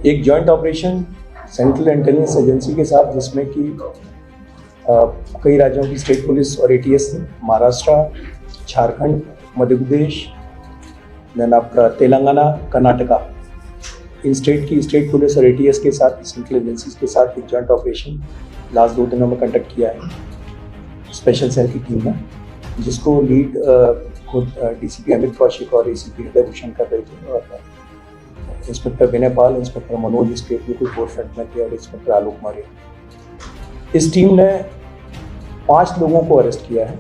एक joint operation central intelligence agency के साथ, जिसमें कि कई राज्यों की स्टेट पुलिस और एटीएस थे, महाराष्ट्र, झारखंड, मध्य प्रदेश, देन आपका तेलंगाना, कर्नाटका, इन स्टेट की स्टेट पुलिस और एटीएस के साथ, सेंट्रल एजेंसीज के साथ एक जॉइंट ऑपरेशन लास्ट 2 दिनों में कंडक्ट किया है स्पेशल सेल की टीम ने, जिसको लीड खुद डीसीपी अमित कौशिक और एसीपी हृदय भूषण कर रहे थे, और इंस्पेक्टर विनय पाल, इंस्पेक्टर मनोज इसके बिल्कुल फोरफ्रंट में थे, और इंस्पेक्टर आलोक मौर्य। इस टीम ने 5 लोगों को अरेस्ट किया है,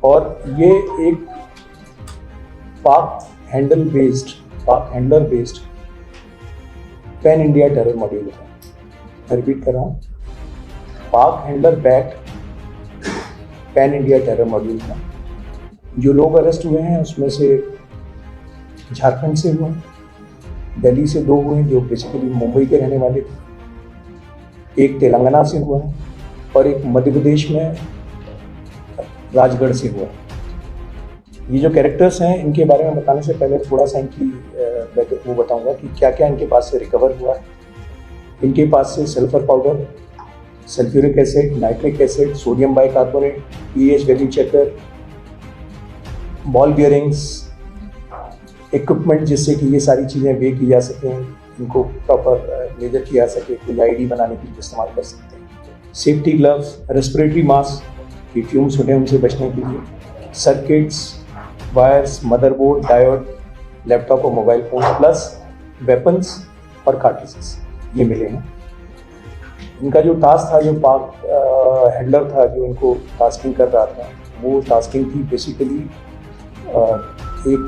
और ये एक पाक handler based pan India terror module था। मैं रिपीट कर रहा हूँ, पाक handler backed pan India terror module था। जो लोग अरेस्ट हुए हैं उसमें से झारखंड से हुए, दिल्ली से 2 हुए जो बेसिकली मुंबई के रहने वाले थे, एक तेलंगाना से हुआ है, और एक मध्य प्रदेश में राजगढ़ से हुआ। ये जो कैरेक्टर्स हैं, इनके बारे में बताने से पहले थोड़ा सा इनकी वो बताऊंगा कि क्या क्या इनके पास से रिकवर हुआ है। इनके पास से sulphur powder, sulphuric acid, nitric acid, sodium bicarbonate, pH value checker, ball bearings, equipment जिससे कि ये सारी चीज़ें वे की जा सकें, इनको प्रॉपर मेजर किया सके, कोई आईडी बनाने के लिए इस्तेमाल कर सकते हैं। सेफ्टी ग्लव्स, रेस्पिरेटरी मास्क की फ्यूम्स होते हैं उनसे बचने के लिए, circuits, wires, motherboard, diode, laptop और मोबाइल फोन, प्लस वेपन्स और कार्ट्रिजेस ये मिले हैं। इनका जो टास्क था, जो पाक हैंडलर था जो इनको टास्किंग कर रहा था, वो टास्किंग थी बेसिकली एक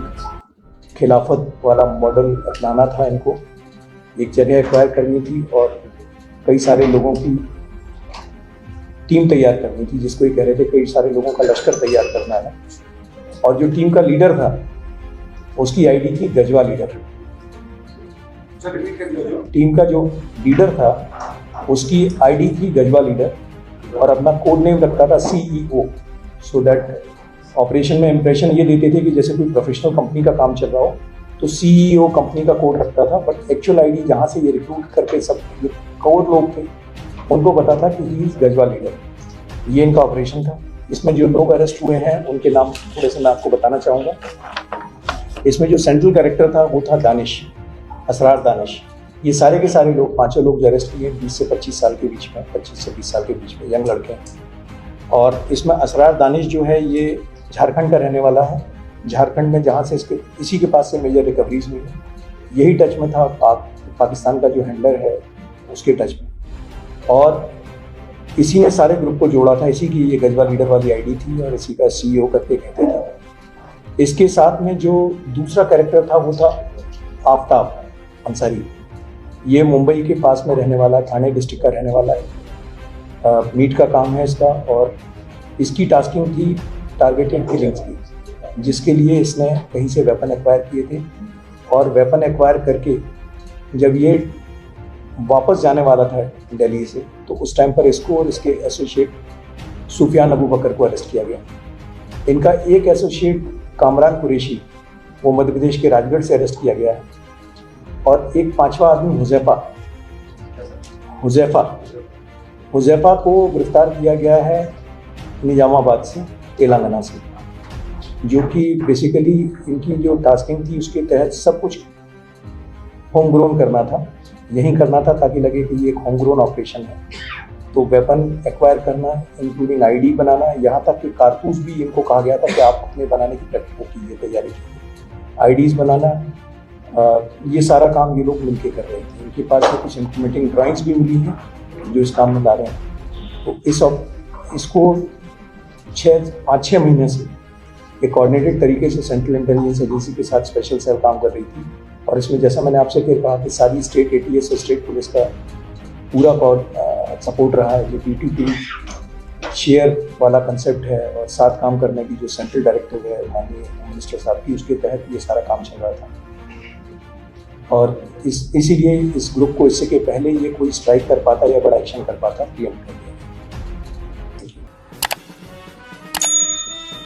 खिलाफत वाला मॉडल अपनाना था। इनको एक जगह एक्वायर करनी थी और कई सारे लोगों की टीम तैयार करनी थी, जिसको ये कह रहे थे कई सारे लोगों का लश्कर तैयार करना है। और जो टीम का लीडर था उसकी आईडी थी गजवा लीडर। टीम का जो लीडर था उसकी आईडी थी गजवा लीडर, और अपना कोड नेम रखता था CEO, सो दैट ऑपरेशन में इंप्रेशन ये देते थे कि जैसे कोई प्रोफेशनल कंपनी का काम चल रहा हो तो CEO कंपनी का कोड रखता था, बट एक्चुअल आईडी जहाँ से ये रिक्रूट करके सब जो कोड लोग थे उनको पता था कि ही इज गजवा लीडर। ये इनका ऑपरेशन था। इसमें जो लोग अरेस्ट हुए हैं उनके नाम थोड़े से मैं आपको बताना चाहूँगा। इसमें जो सेंट्रल कैरेक्टर था वो था दानिश, असरार दानिश। ये सारे के सारे लोग, 5 लोग जो अरेस्ट हुए 20 से 25 साल के बीच में, 25 से 20 साल के बीच में, यंग लड़के हैं। और इसमें असरार दानिश जो है ये झारखंड का रहने वाला है। झारखंड में जहाँ से इसी के पास से मेजर रिकवरीज हुई है, यही टच में था पाकिस्तान का जो हैंडलर है उसके टच में, और इसी ने सारे ग्रुप को जोड़ा था। इसी की ये गजवा लीडर वाली आईडी थी और इसी का CEO करके कहते थे। इसके साथ में जो दूसरा कैरेक्टर था वो था आफ्ताब अंसारी। ये मुंबई के पास में रहने वाला, ठाणे डिस्ट्रिक्ट का रहने वाला है। मीट का काम है इसका, और इसकी टास्किंग थी टारगेटेड किलिंग्स की, जिसके लिए इसने कहीं से वेपन एक्वायर किए थे, और वेपन एक्वायर करके जब ये वापस जाने वाला था दिल्ली से, तो उस टाइम पर इसको और इसके एसोसिएट सुफियान अबू बकर को अरेस्ट किया गया। इनका एक एसोसिएट कामरान कुरैशी, वो मध्य प्रदेश के राजगढ़ से अरेस्ट किया गया है, और एक 5वां आदमी हुज़ैफा को गिरफ्तार किया गया है निजामाबाद से, तेलंगाना से, जो कि बेसिकली इनकी जो टास्किंग थी उसके तहत सब कुछ होम ग्रोन करना था, यही करना था ताकि लगे कि ये एक होम ग्रोन ऑपरेशन है। तो वेपन एक्वायर करना, इंक्लूडिंग आईडी बनाना, यहाँ तक कि कारतूस भी इनको कहा गया था कि आप अपने बनाने की तैयारी कीजिए, आईडीज बनाना, ये सारा काम ये लोग मिलकर कर रहे थे। इनके पास में कुछ इंप्लीमेंटिंग ड्राइंग्स भी मिली हैं जो इस काम में ला रहे हैं। तो इसको 5-6 महीने से एक कोऑर्डिनेटेड तरीके से सेंट्रल इंटेलिजेंस एजेंसी के साथ स्पेशल सेल काम कर रही थी, और इसमें जैसा मैंने आपसे कहा कि सारी स्टेट एटीएस और स्टेट पुलिस का पूरा सपोर्ट रहा है। जो P2P शेयर वाला कंसेप्ट है और साथ काम करने की जो सेंट्रल डायरेक्टिव है माननीय मिनिस्टर साहब की, उसके तहत ये सारा काम चल रहा था। और इसीलिए इस ग्रुप को इससे के पहले ये कोई स्ट्राइक कर पाता या बड़ा एक्शन कर पाता, प्रियम कर दिया।